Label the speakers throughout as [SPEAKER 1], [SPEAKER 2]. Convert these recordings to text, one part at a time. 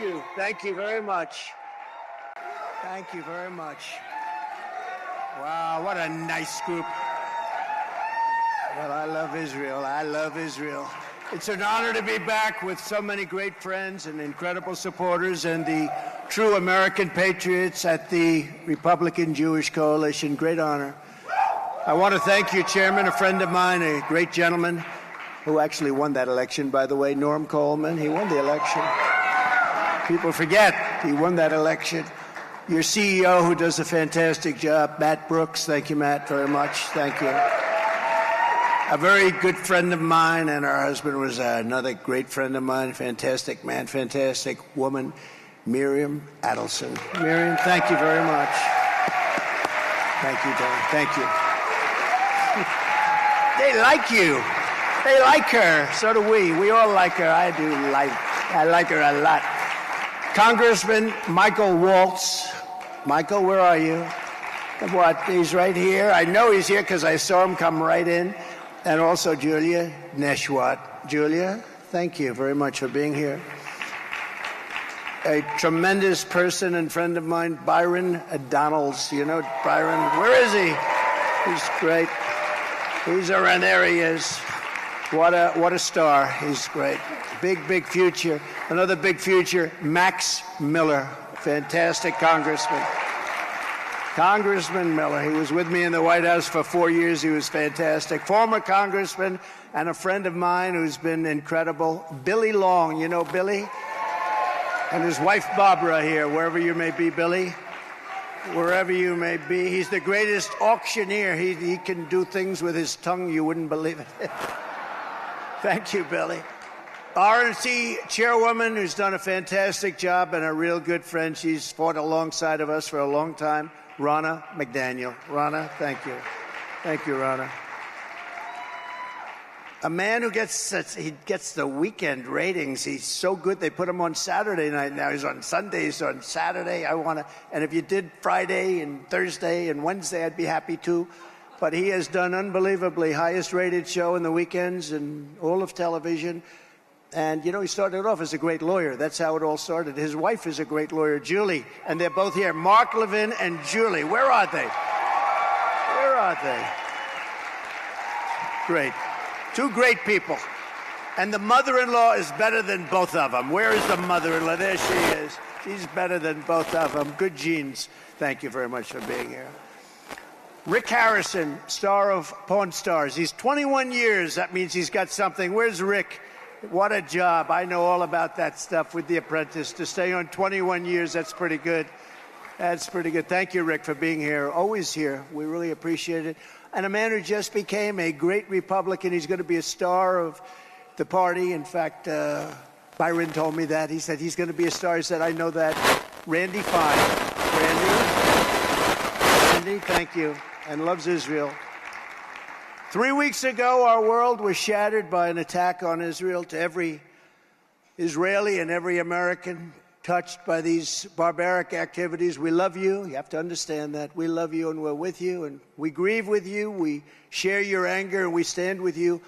[SPEAKER 1] you. Thank you very much. Thank you very much. Wow, what a nice group. Well, I love Israel. I love Israel. It's an honor to be back with so many great friends and incredible supporters and the true American patriots at the Republican Jewish Coalition. Great honor. I want to thank you, Chairman, a friend of mine, a great gentleman who actually won that election, by the way, Norm Coleman. He won the election. People forget he won that election. Your CEO, who does a fantastic job, Matt Brooks. Thank you, Matt, very much. Thank you. A very good friend of mine, and her husband was another great friend of mine, fantastic man, fantastic woman, Miriam Adelson. Miriam, thank you very much. Thank you, Don. Thank you. They like you. They like her. So do we. We all like her. I like her a lot. Congressman Michael Waltz. Michael, where are you? What? He's right here. I know he's here because I saw him come right in. And also Julia Neshwat. Julia, thank you very much for being here. A tremendous person and friend of mine, Byron Donalds. You know Byron? Where is he? He's great. He's around. There he is. What a star. He's great. Big future. Another big future, Max Miller. Fantastic congressman. Congressman Miller. He was with me in the White House for 4 years. He was fantastic. Former congressman and a friend of mine who's been incredible. Billy Long. You know Billy? And his wife Barbara here, wherever you may be, Billy. Wherever you may be. He's the greatest auctioneer. He can do things with his tongue you wouldn't believe it. Thank you, Billy. RNC chairwoman who's done a fantastic job and a real good friend. She's fought alongside of us for a long time. Ronna McDaniel. Ronna, thank you. Thank you, Ronna. A man who gets the weekend ratings. He's so good. They put him on Saturday night now. He's on Sundays, on Saturday. And if you did Friday and Thursday and Wednesday, I'd be happy too. But he has done unbelievably highest rated show in the weekends and all of television. And, you know, he started off as a great lawyer. That's how it all started. His wife is a great lawyer, Julie. And they're both here, Mark Levin and Julie. Where are they? Where are they? Great. Two great people. And the mother-in-law is better than both of them. Where is the mother-in-law? There she is. She's better than both of them. Good genes. Thank you very much for being here. Rick Harrison, star of Pawn Stars. He's 21 years. That means he's got something. Where's Rick? What a job. I know all about that stuff with The Apprentice. To stay on 21 years, that's pretty good. That's pretty good. Thank you, Rick, for being here. Always here. We really appreciate it. And a man who just became a great Republican. He's going to be a star of the party. In fact, Byron told me that. He said he's going to be a star. He said, I know that. Randy Fine. Randy, thank you. And loves Israel. 3 weeks ago, our world was shattered by an attack on Israel. To every Israeli and every American touched by these barbaric activities, we love you. You have to understand that. We love you and we're with you. And we grieve with you. We share your anger and we stand with you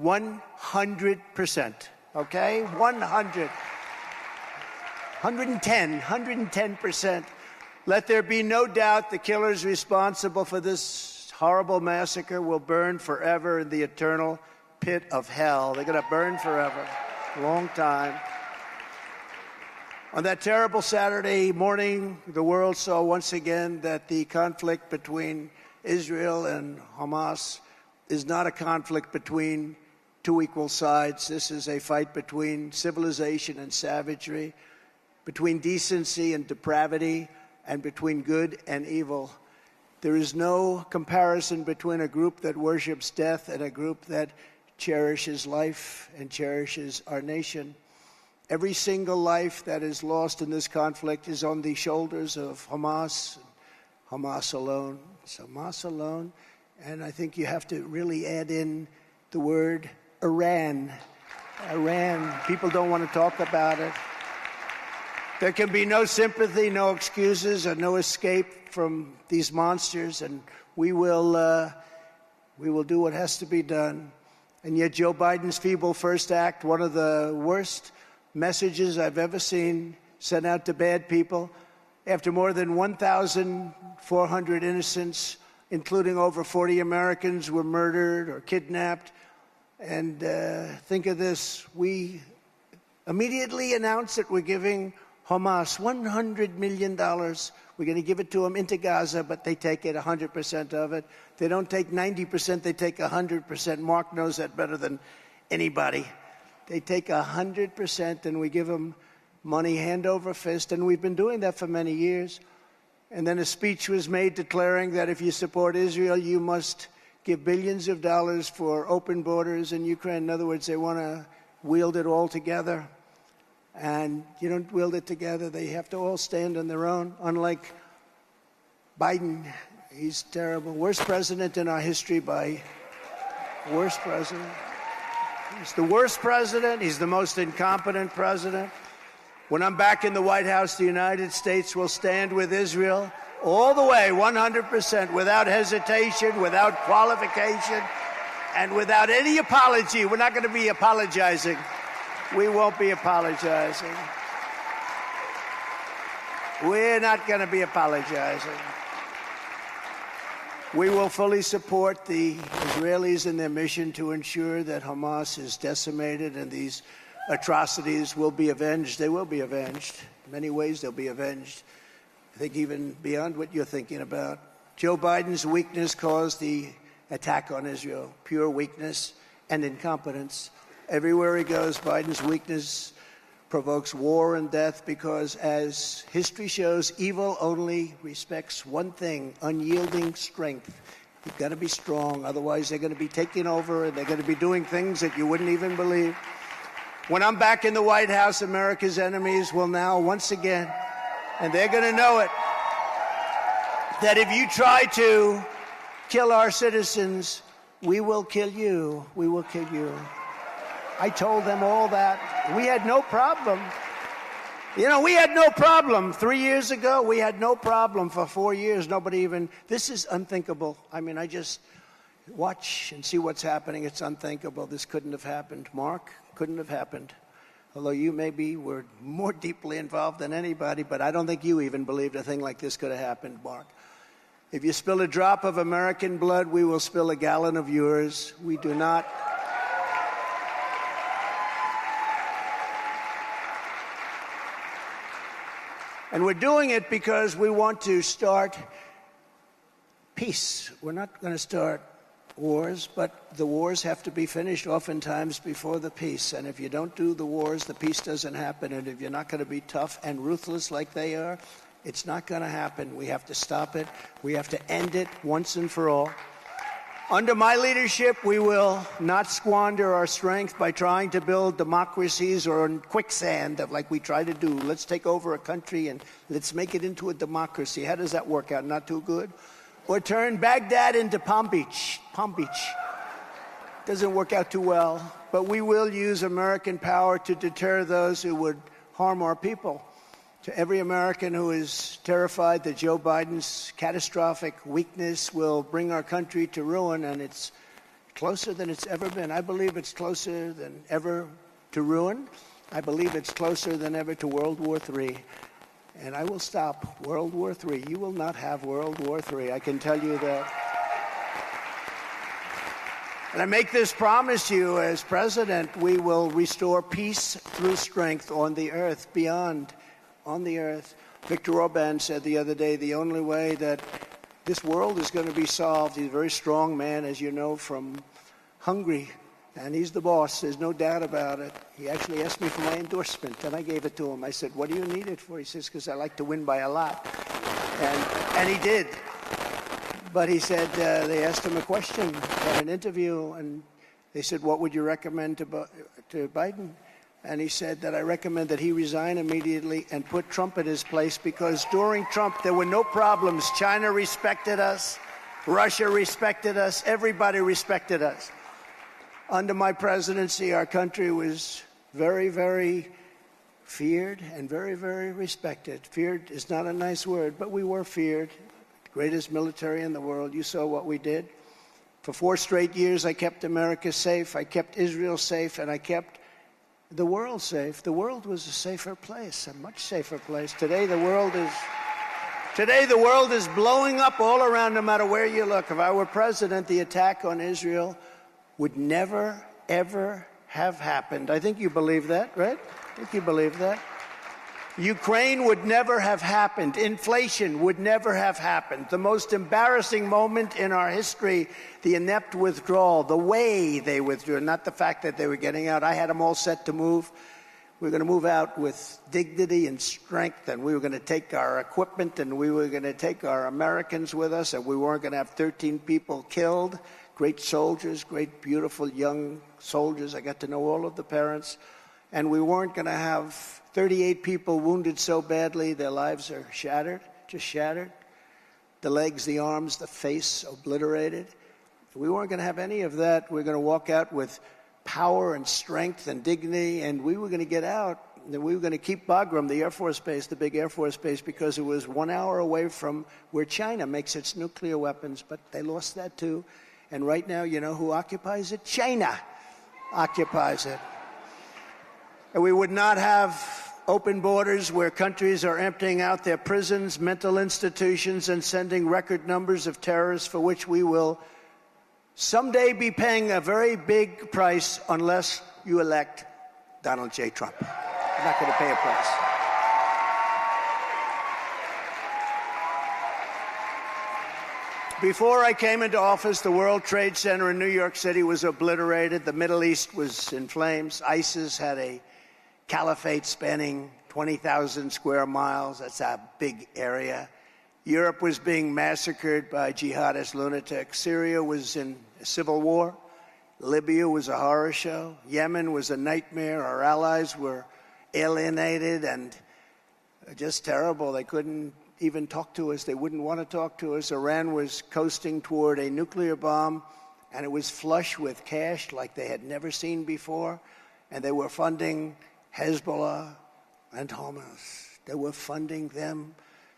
[SPEAKER 1] 100%. Okay? 110%. Let there be no doubt the killers responsible for this horrible massacre will burn forever in the eternal pit of hell. They're going to burn forever. Long time. On that terrible Saturday morning, the world saw once again that the conflict between Israel and Hamas is not a conflict between two equal sides. This is a fight between civilization and savagery, between decency and depravity, and between good and evil. There is no comparison between a group that worships death and a group that cherishes life and cherishes our nation. Every single life that is lost in this conflict is on the shoulders of Hamas alone. It's Hamas alone. And I think you have to really add in the word Iran. Iran. People don't want to talk about it. There can be no sympathy, no excuses, and no escape from these monsters, and we will do what has to be done. And yet Joe Biden's feeble first act, one of the worst messages I've ever seen sent out to bad people. After more than 1,400 innocents, including over 40 Americans, were murdered or kidnapped. And think of this, we immediately announced that we're giving Hamas $100 million. We're going to give it to them into Gaza, but they take it 100% of it. They don't take 90%, they take 100%. Mark knows that better than anybody. They take 100%, and we give them money hand over fist, and we've been doing that for many years. And then a speech was made declaring that if you support Israel, you must give billions of dollars for open borders in Ukraine. In other words, they want to wield it all together. And you don't wield it together. They have to all stand on their own. Unlike Biden, he's terrible. Worst president in our history by worst president. He's the worst president. He's the most incompetent president. When I'm back in the White House, the United States will stand with Israel all the way, 100%, without hesitation, without qualification, and without any apology. We're not going to be apologizing. We won't be apologizing. We're not going to be apologizing. We will fully support the Israelis in their mission to ensure that Hamas is decimated and these atrocities will be avenged. They will be avenged. In many ways, they'll be avenged. I think even beyond what you're thinking about. Joe Biden's weakness caused the attack on Israel. Pure weakness and incompetence. Everywhere he goes, Biden's weakness provokes war and death because, as history shows, evil only respects one thing, unyielding strength. You've got to be strong, otherwise they're going to be taking over and they're going to be doing things that you wouldn't even believe. When I'm back in the White House, America's enemies will now once again, and they're going to know it, that if you try to kill our citizens, we will kill you. We will kill you. I told them all that. We had no problem. You know, we had no problem. 3 years ago, we had no problem. For 4 years, nobody even... This is unthinkable. I mean, I just watch and see what's happening. It's unthinkable. This couldn't have happened. Mark, couldn't have happened. Although you maybe were more deeply involved than anybody, but I don't think you even believed a thing like this could have happened, Mark. If you spill a drop of American blood, we will spill a gallon of yours. We do not... And we're doing it because we want to start peace. We're not going to start wars, but the wars have to be finished oftentimes before the peace. And if you don't do the wars, the peace doesn't happen. And if you're not going to be tough and ruthless like they are, it's not going to happen. We have to stop it. We have to end it once and for all. Under my leadership, we will not squander our strength by trying to build democracies or in quicksand of like we try to do. Let's take over a country and let's make it into a democracy. How does that work out? Not too good. Or turn Baghdad into Palm Beach. Palm Beach. Doesn't work out too well. But we will use American power to deter those who would harm our people. To every American who is terrified that Joe Biden's catastrophic weakness will bring our country to ruin, and it's closer than it's ever been. I believe it's closer than ever to ruin. I believe it's closer than ever to World War III. And I will stop World War III. You will not have World War III. I can tell you that. And I make this promise to you as president, we will restore peace through strength on the earth, beyond on the earth. Viktor Orban said the other day, the only way that this world is going to be solved, he's a very strong man, as you know, from Hungary, and he's the boss, there's no doubt about it. He actually asked me for my endorsement, and I gave it to him. I said, what do you need it for? He says, because I like to win by a lot. And he did. But he said, they asked him a question at an interview, and they said, what would you recommend to Biden? And he said that I recommend that he resign immediately and put Trump in his place, because during Trump there were no problems. China respected us. Russia respected us. Everybody respected us. Under my presidency, our country was very, very feared and very, very respected. Feared is not a nice word, but we were feared. Greatest military in the world. You saw what we did. For 4 straight years, I kept America safe. I kept Israel safe, and I kept the world safe. The world was a safer place, a much safer place. Today the world is blowing up all around, no matter where you look. If I were president, the attack on Israel would never, ever have happened. I think you believe that, right? I think you believe that. Ukraine would never have happened. Inflation would never have happened. The most embarrassing moment in our history, the inept withdrawal, the way they withdrew, not the fact that they were getting out. I had them all set to move. We were going to move out with dignity and strength, and we were going to take our equipment, and we were going to take our Americans with us, and we weren't going to have 13 people killed. Great soldiers, great, beautiful young soldiers. I got to know all of the parents. And we weren't going to have 38 people wounded so badly their lives are shattered, just shattered. The legs, the arms, the face obliterated. We weren't going to have any of that. We were going to walk out with power and strength and dignity, and we were going to get out. And we were going to keep Bagram, the Air Force Base, the big Air Force Base, because it was 1 hour away from where China makes its nuclear weapons, but they lost that too. And right now, you know who occupies it? China occupies it. And we would not have open borders where countries are emptying out their prisons, mental institutions, and sending record numbers of terrorists for which we will someday be paying a very big price unless you elect Donald J. Trump. You're not going to pay a price. Before I came into office, the World Trade Center in New York City was obliterated. The Middle East was in flames. ISIS had a caliphate spanning 20,000 square miles. That's a big area. Europe was being massacred by jihadist lunatics. Syria was in a civil war. Libya was a horror show. Yemen was a nightmare. Our allies were alienated and just terrible. They couldn't even talk to us. They wouldn't want to talk to us. Iran was coasting toward a nuclear bomb, and it was flush with cash like they had never seen before. And they were funding Hezbollah and Hamas. They were funding them.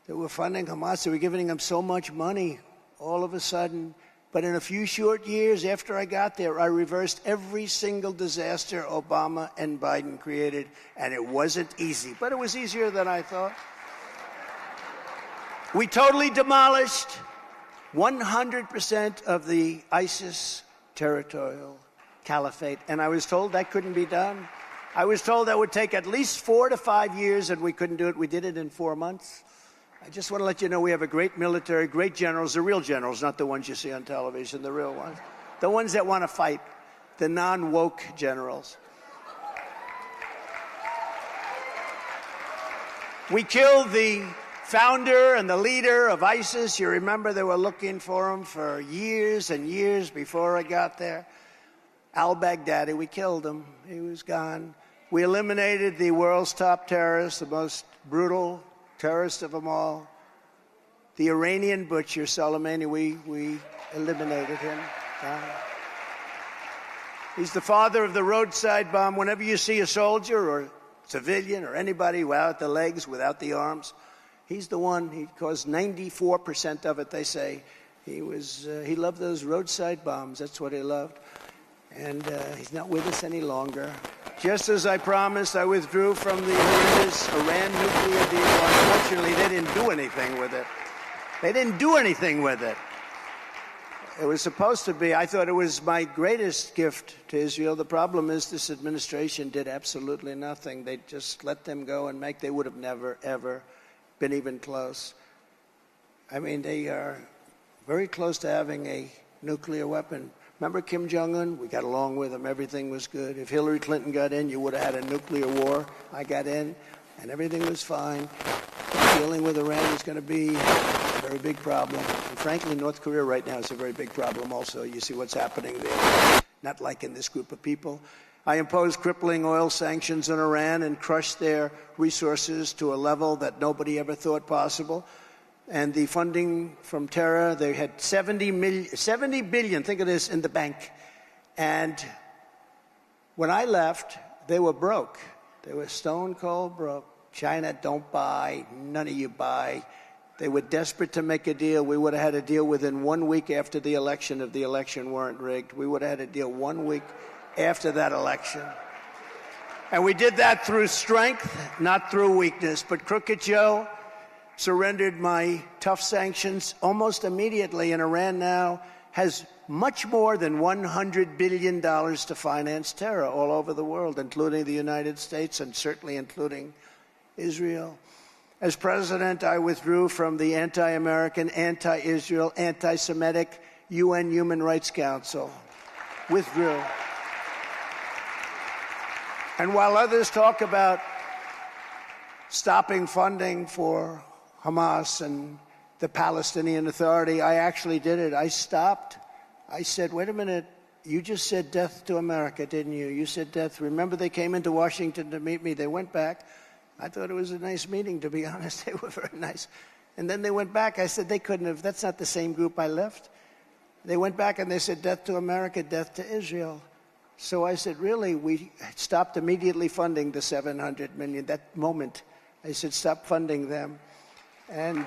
[SPEAKER 1] They were funding Hamas. They were giving them so much money all of a sudden. But in a few short years after I got there, I reversed every single disaster Obama and Biden created. And it wasn't easy, but it was easier than I thought. We totally demolished 100% of the ISIS territorial caliphate. And I was told that couldn't be done. I was told that would take at least 4 to 5 years, and we couldn't do it. We did it in 4 months. I just want to let you know we have a great military, great generals, the real generals, not the ones you see on television, the real ones. The ones that want to fight, the non-woke generals. We killed the founder and the leader of ISIS. You remember they were looking for him for years and years before I got there. Al-Baghdadi, we killed him. He was gone. We eliminated the world's top terrorist, the most brutal terrorist of them all. The Iranian butcher, Soleimani, we eliminated him. He's the father of the roadside bomb. Whenever you see a soldier or civilian or anybody without the legs, without the arms, he's the one. He caused 94% of it, they say. He loved those roadside bombs. That's what he loved. And he's not with us any longer. Just as I promised, I withdrew from the horrendous Iran nuclear deal. Unfortunately, they didn't do anything with it. They didn't do anything with it. It was supposed to be. I thought it was my greatest gift to Israel. The problem is this administration did absolutely nothing. They just let them go and they would have never, ever been even close. I mean, they are very close to having a nuclear weapon. Remember Kim Jong-un? We got along with him. Everything was good. If Hillary Clinton got in, you would have had a nuclear war. I got in, and everything was fine. Dealing with Iran is going to be a very big problem. And frankly, North Korea right now is a very big problem also. You see what's happening there. Not like in this group of people. I imposed crippling oil sanctions on Iran and crushed their resources to a level that nobody ever thought possible. And the funding from terror, they had 70 billion, think of this, in the bank. And when I left, they were broke. They were stone cold broke. China, don't buy. None of you buy. They were desperate to make a deal. We would have had a deal within 1 week after the election if the election weren't rigged. We would have had a deal 1 week after that election. And we did that through strength, not through weakness. But Crooked Joe surrendered my tough sanctions almost immediately, and Iran now has much more than $100 billion to finance terror all over the world, including the United States and certainly including Israel. As president, I withdrew from the anti-American, anti-Israel, anti-Semitic UN Human Rights Council. Withdrew. And while others talk about stopping funding for Hamas and the Palestinian Authority, I actually did it. I stopped. I said, wait a minute, you just said death to America, didn't you? You said death. Remember they came into Washington to meet me. They went back. I thought it was a nice meeting, to be honest. They were very nice. And then they went back. I said, they couldn't have. That's not the same group I left. They went back and they said, death to America, death to Israel. So I said, really? We stopped immediately funding the $700 million. That moment, I said, stop funding them. And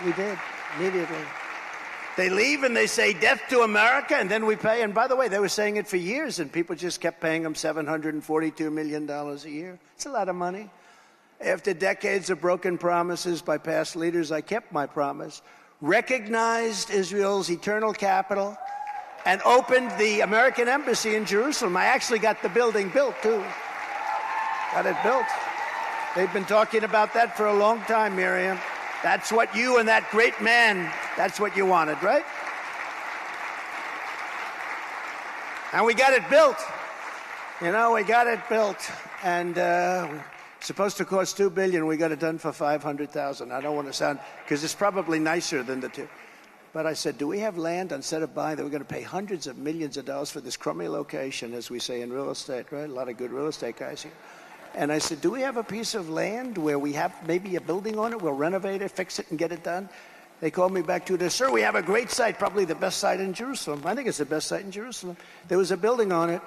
[SPEAKER 1] we did, immediately. They leave and they say, death to America, and then we pay. And by the way, they were saying it for years, and people just kept paying them $742 million a year. It's a lot of money. After decades of broken promises by past leaders, I kept my promise, recognized Israel's eternal capital, and opened the American embassy in Jerusalem. I actually got the building built, too. Got it built. They've been talking about that for a long time, Miriam. That's what you and that great man, that's what you wanted, right? And we got it built. You know, we got it built. And it's supposed to cost $2 billion. We got it done for $500,000. I don't want to sound, because it's probably nicer than the two. But I said, do we have land? Instead of buying that, we're going to pay hundreds of millions of dollars for this crummy location, as we say in real estate, right? A lot of good real estate guys here. And I said, do we have a piece of land where we have maybe a building on it? We'll renovate it, fix it, and get it done. They called me back to this. Sir, we have a great site, probably the best site in Jerusalem. I think it's the best site in Jerusalem. There was a building on it.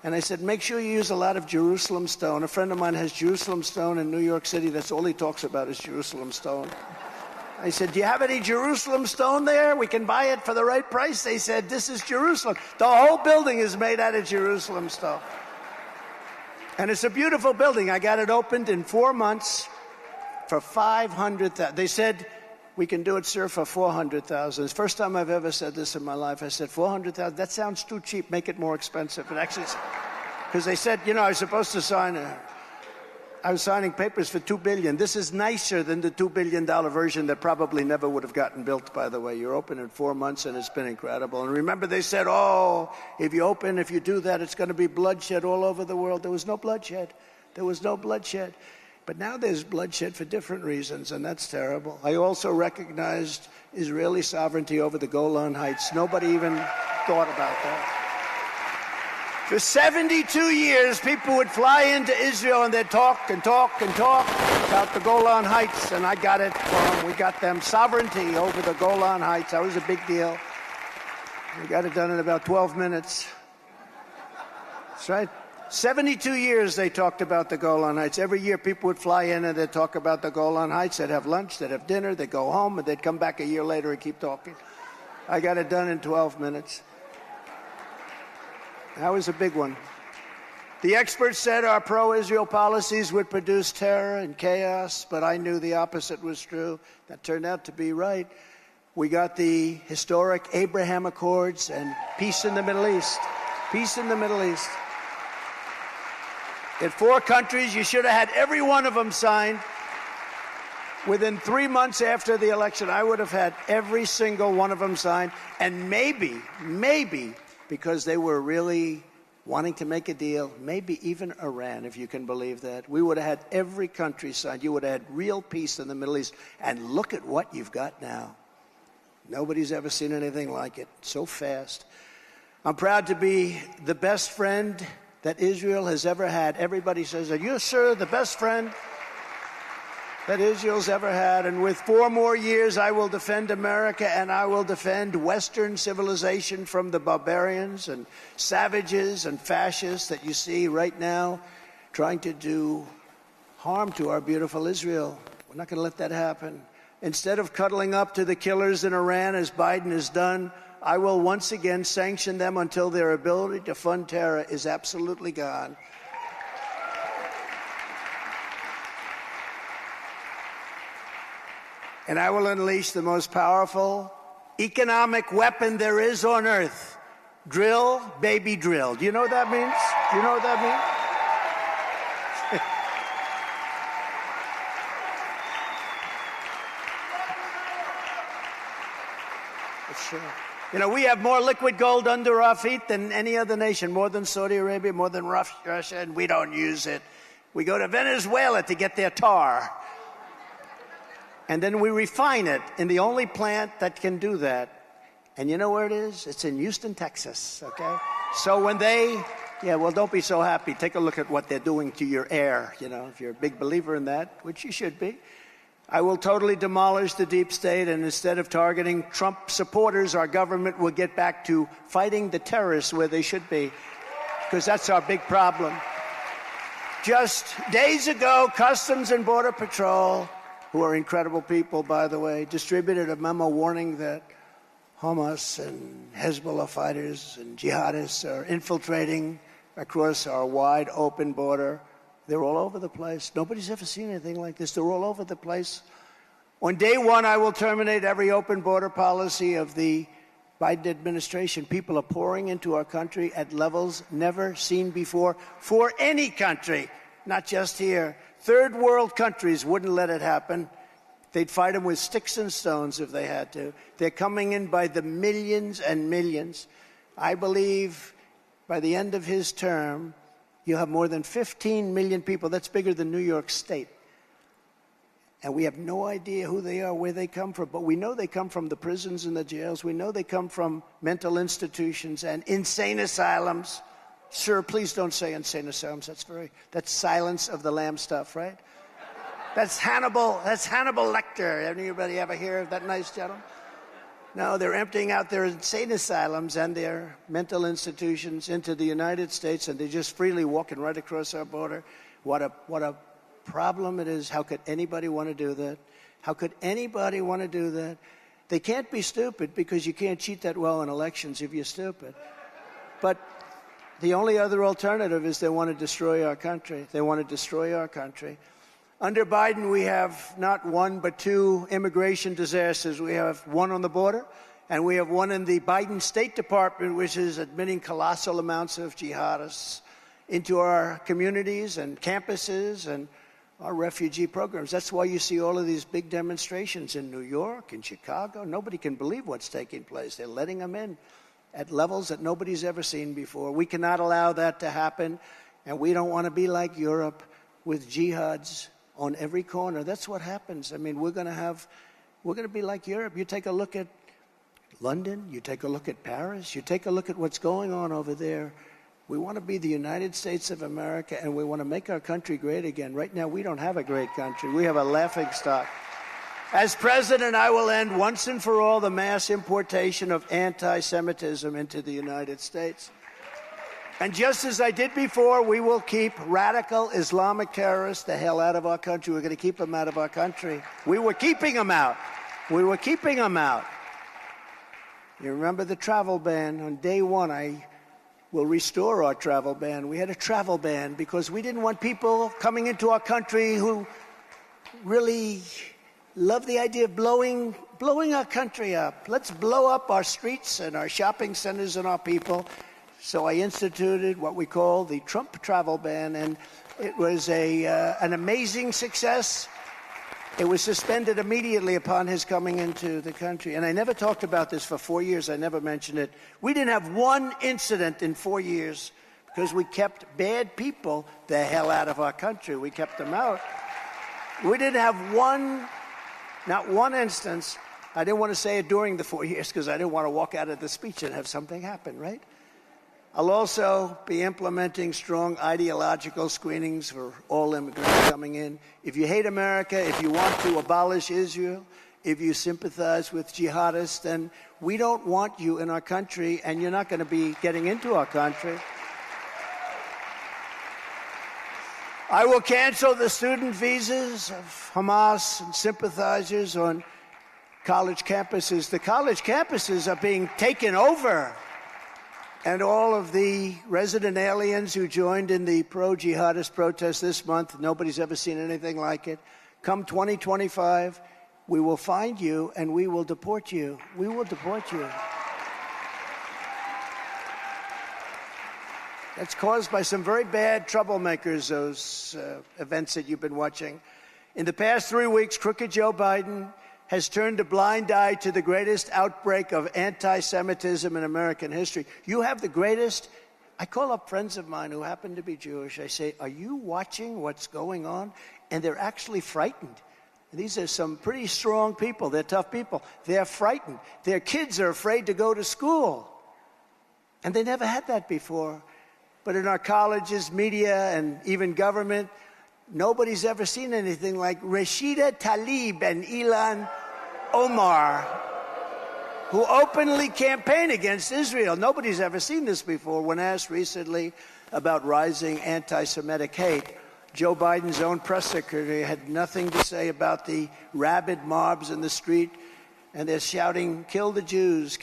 [SPEAKER 1] And I said, make sure you use a lot of Jerusalem stone. A friend of mine has Jerusalem stone in New York City. That's all he talks about is Jerusalem stone. I said, do you have any Jerusalem stone there? We can buy it for the right price. They said, this is Jerusalem. The whole building is made out of Jerusalem stone. And it's a beautiful building. I got it opened in 4 months for $500,000. They said, we can do it, sir, for $400,000. It's the first time I've ever said this in my life. I said, $400,000, that sounds too cheap. Make it more expensive. But actually, because they said, you know, I was supposed to sign I was signing papers for $2 billion. This is nicer than the $2 billion version that probably never would have gotten built, by the way. You're open in 4 months, and it's been incredible. And remember, they said, oh, if you do that, it's going to be bloodshed all over the world. There was no bloodshed. There was no bloodshed. But now there's bloodshed for different reasons, and that's terrible. I also recognized Israeli sovereignty over the Golan Heights. Nobody even thought about that. For 72 years, people would fly into Israel and they'd talk and talk and talk about the Golan Heights, and I got it for them. We got them sovereignty over the Golan Heights. That was a big deal. We got it done in about 12 minutes. That's right. 72 years they talked about the Golan Heights. Every year people would fly in and they'd talk about the Golan Heights. They'd have lunch, they'd have dinner, they'd go home, and they'd come back a year later and keep talking. I got it done in 12 minutes. That was a big one. The experts said our pro-Israel policies would produce terror and chaos, but I knew the opposite was true. That turned out to be right. We got the historic Abraham Accords and peace in the Middle East. Peace in the Middle East. In 4 countries, you should have had every one of them signed. Within 3 months after the election, I would have had every single one of them signed. And maybe, because they were really wanting to make a deal, maybe even Iran, if you can believe that, we would have had every country signed. You would have had real peace in the Middle East. And look at what you've got now. Nobody's ever seen anything like it. So fast. I'm proud to be the best friend that Israel has ever had. Everybody says, are you, sir, the best friend that Israel's ever had? And with 4 more years, I will defend America, and I will defend Western civilization from the barbarians and savages and fascists that you see right now trying to do harm to our beautiful Israel. We're not going to let that happen. Instead of cuddling up to the killers in Iran, as Biden has done, I will once again sanction them until their ability to fund terror is absolutely gone. and I will unleash the most powerful economic weapon there is on earth. Drill, baby, drill. Do you know what that means? Do you know what that means? Sure. You know, we have more liquid gold under our feet than any other nation, more than Saudi Arabia, more than Russia, and we don't use it. We go to Venezuela to get their tar. And then we refine it in the only plant that can do that. And you know where it is? It's in Houston, Texas, okay? So when they, don't be so happy. Take a look at what they're doing to your air, you know, if you're a big believer in that, which you should be. I will totally demolish the deep state, and instead of targeting Trump supporters, our government will get back to fighting the terrorists where they should be, because that's our big problem. Just days ago, Customs and Border Patrol, who are incredible people, by the way, distributed a memo warning that Hamas and Hezbollah fighters and jihadists are infiltrating across our wide open border. They're all over the place. Nobody's ever seen anything like this. They're all over the place. On day one, I will terminate every open border policy of the Biden administration. People are pouring into our country at levels never seen before for any country, not just here. Third world countries wouldn't let it happen. They'd fight them with sticks and stones if they had to. They're coming in by the millions and millions. I believe by the end of his term, you have more than 15 million people. That's bigger than New York State. And we have no idea who they are, where they come from. But we know they come from the prisons and the jails. We know they come from mental institutions and insane asylums. Sir, please don't say insane asylums. That's Silence of the Lamb stuff, right? That's Hannibal Lecter. Anybody ever hear of that nice gentleman? No, they're emptying out their insane asylums and their mental institutions into the United States, and they're just freely walking right across our border. What a problem it is. How could anybody want to do that? How could anybody want to do that? They can't be stupid, because you can't cheat that well in elections if you're stupid. But the only other alternative is they want to destroy our country. They want to destroy our country. Under Biden, we have not one but two immigration disasters. We have one on the border, and we have one in the Biden State Department, which is admitting colossal amounts of jihadists into our communities and campuses and our refugee programs. That's why you see all of these big demonstrations in New York, in Chicago. Nobody can believe what's taking place. They're letting them in at levels that nobody's ever seen before. We cannot allow that to happen, and we don't want to be like Europe with jihads on every corner. That's what happens. I mean, we're going to be like Europe. You take a look at London, you take a look at Paris, you take a look at what's going on over there. We want to be the United States of America, and we want to make our country great again. Right now, we don't have a great country. We have a laughingstock. As president, I will end once and for all the mass importation of anti-Semitism into the United States. And just as I did before, we will keep radical Islamic terrorists the hell out of our country. We're going to keep them out of our country. We were keeping them out. We were keeping them out. You remember the travel ban? On day one, I will restore our travel ban. We had a travel ban because we didn't want people coming into our country who really love the idea of blowing our country up. Let's blow up our streets and our shopping centers and our people. So I instituted what we call the Trump travel ban, and it was an amazing success. It was suspended immediately upon his coming into the country. And I never talked about this for 4 years. I never mentioned it. We didn't have one incident in 4 years because we kept bad people the hell out of our country. We kept them out. We didn't have not one instance. I didn't want to say it during the 4 years because I didn't want to walk out of the speech and have something happen, right? I'll also be implementing strong ideological screenings for all immigrants coming in. If you hate America, if you want to abolish Israel, if you sympathize with jihadists, then we don't want you in our country, and you're not going to be getting into our country. I will cancel the student visas of Hamas and sympathizers on college campuses. The college campuses are being taken over. And all of the resident aliens who joined in the pro-jihadist protest this month, nobody's ever seen anything like it. Come 2025, we will find you and we will deport you. We will deport you. That's caused by some very bad troublemakers, those events that you've been watching. In the past 3 weeks, crooked Joe Biden has turned a blind eye to the greatest outbreak of anti-Semitism in American history. You have the greatest. I call up friends of mine who happen to be Jewish. I say, are you watching what's going on? And they're actually frightened. These are some pretty strong people. They're tough people. They're frightened. Their kids are afraid to go to school. And they never had that before. But in our colleges, media, and even government, nobody's ever seen anything like Rashida Tlaib and Ilhan Omar, who openly campaign against Israel. Nobody's ever seen this before. When asked recently about rising anti-Semitic hate, Joe Biden's own press secretary had nothing to say about the rabid mobs in the street, and they're shouting, kill the Jews,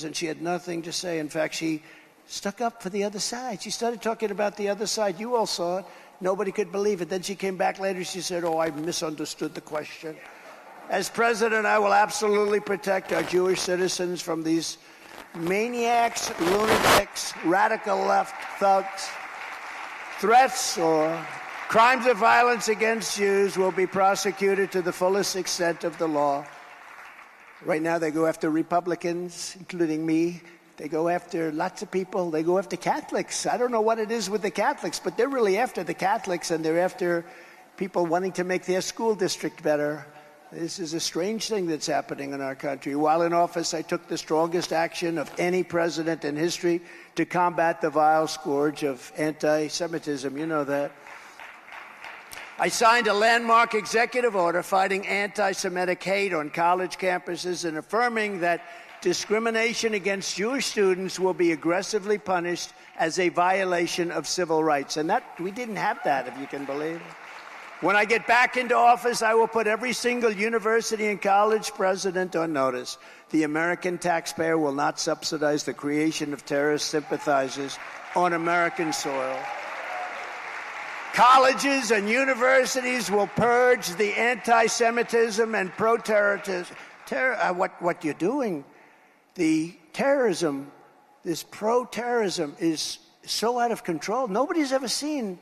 [SPEAKER 1] and she had nothing to say. In fact, she stuck up for the other side. She started talking about the other side. You all saw it. Nobody could believe it. Then she came back later. She said, oh, I misunderstood the question. As president, I will absolutely protect our Jewish citizens from these maniacs, lunatics, radical left thugs. Threats or crimes of violence against Jews will be prosecuted to the fullest extent of the law. Right now, they go after Republicans, including me. They go after lots of people. They go after Catholics. I don't know what it is with the Catholics, but they're really after the Catholics, and they're after people wanting to make their school district better. This is a strange thing that's happening in our country. While in office, I took the strongest action of any president in history to combat the vile scourge of anti-Semitism. You know that. I signed a landmark executive order fighting anti-Semitic hate on college campuses and affirming that discrimination against Jewish students will be aggressively punished as a violation of civil rights. And that, we didn't have that, if you can believe it. When I get back into office, I will put every single university and college president on notice. The American taxpayer will not subsidize the creation of terrorist sympathizers on American soil. Colleges and universities will purge the anti-Semitism and pro-terrorism. What you're doing, the terrorism, this pro-terrorism is so out of control. Nobody's ever seen,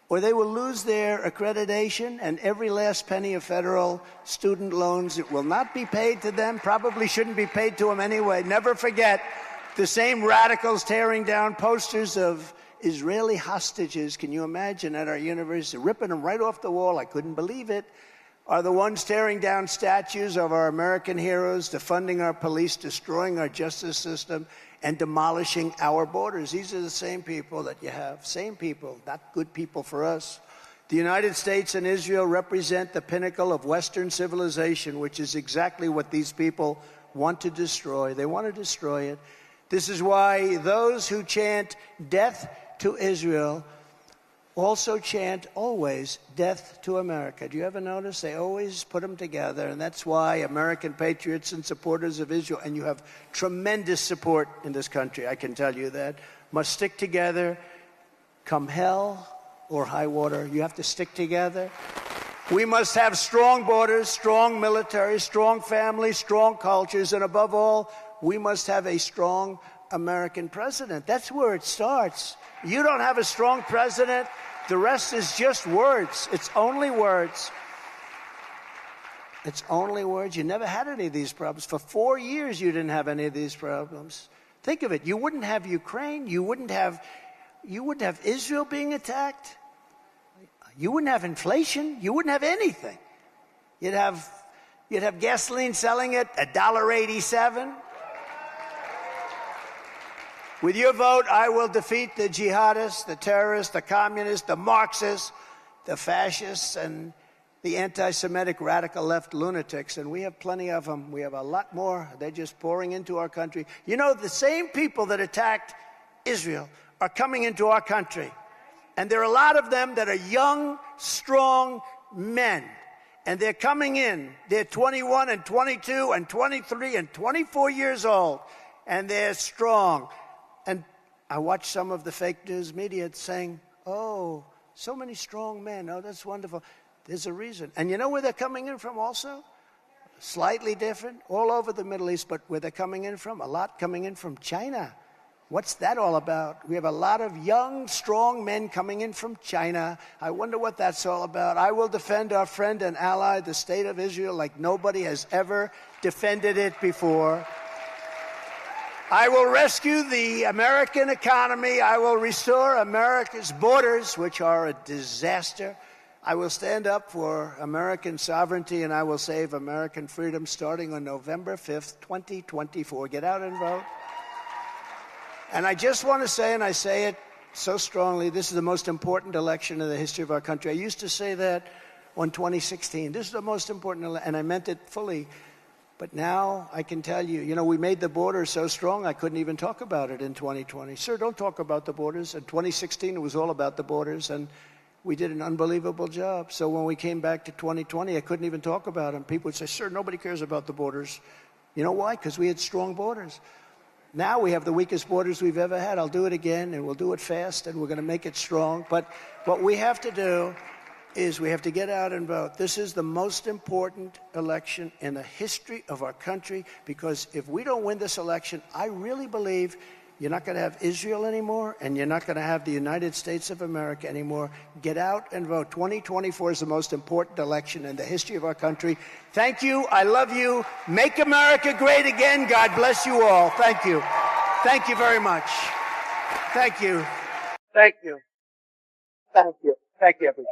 [SPEAKER 1] or they will lose their accreditation and every last penny of federal student loans. It will not be paid to them, probably shouldn't be paid to them anyway. Never forget, the same radicals tearing down posters of Israeli hostages, can you imagine, at our university, ripping them right off the wall, I couldn't believe it, are the ones tearing down statues of our American heroes, defunding our police, destroying our justice system, and demolishing our borders. These are the same people that you have, same people, not good people for us. The United States and Israel represent the pinnacle of Western civilization, which is exactly what these people want to destroy. They want to destroy it. This is why those who chant death to Israel also chant always death to America. Do you ever notice? They always put them together, and that's why American patriots and supporters of Israel, and you have tremendous support in this country, I can tell you that, must stick together come hell or high water. You have to stick together. We must have strong borders, strong military, strong families, strong cultures, and above all, we must have a strong American president. That's where it starts. You don't have a strong president, the rest is just words. It's only words. It's only words. You never had any of these problems. For 4 years, you didn't have any of these problems. Think of it. You wouldn't have Ukraine. You wouldn't have Israel being attacked. You wouldn't have inflation. You wouldn't have anything. You'd have gasoline selling at $1.87. With your vote, I will defeat the jihadists, the terrorists, the communists, the Marxists, the fascists, and the anti-Semitic radical left lunatics. And we have plenty of them. We have a lot more. They're just pouring into our country. You know, the same people that attacked Israel are coming into our country. And there are a lot of them that are young, strong men. And they're coming in. They're 21 and 22 and 23 and 24 years old. And they're strong. And I watch some of the fake news media saying, oh, so many strong men. Oh, that's wonderful. There's a reason. And you know where they're coming in from also? slightly different, all over the Middle East, but where they're coming in from, a lot coming in from China. What's that all about? We have a lot of young, strong men coming in from China. I wonder what that's all about. I will defend our friend and ally, the State of Israel, like nobody has ever defended it before. I will rescue the American economy. I will restore America's borders, which are a disaster. I will stand up for American sovereignty, and I will save American freedom starting on November 5th, 2024. Get out and vote. And I just want to say, and I say it so strongly, this is the most important election in the history of our country. I used to say that on 2016. This is the most important, and I meant it fully. But now I can tell you, we made the border so strong I couldn't even talk about it in 2020. Sir, don't talk about the borders. In 2016, it was all about the borders, and we did an unbelievable job. So when we came back to 2020, I couldn't even talk about them. People would say, sir, nobody cares about the borders. You know why? Because we had strong borders. Now we have the weakest borders we've ever had. I'll do it again, and we'll do it fast, and we're going to make it strong. But what we have to do is we have to get out and vote. This is the most important election in the history of our country, because if we don't win this election, I really believe you're not going to have Israel anymore, and you're not going to have the United States of America anymore. Get out and vote. 2024 is the most important election in the history of our country. Thank you. I love you. Make America great again. God bless you all. Thank you. Thank you very much. Thank you. Thank you. Thank you. Thank you, everybody.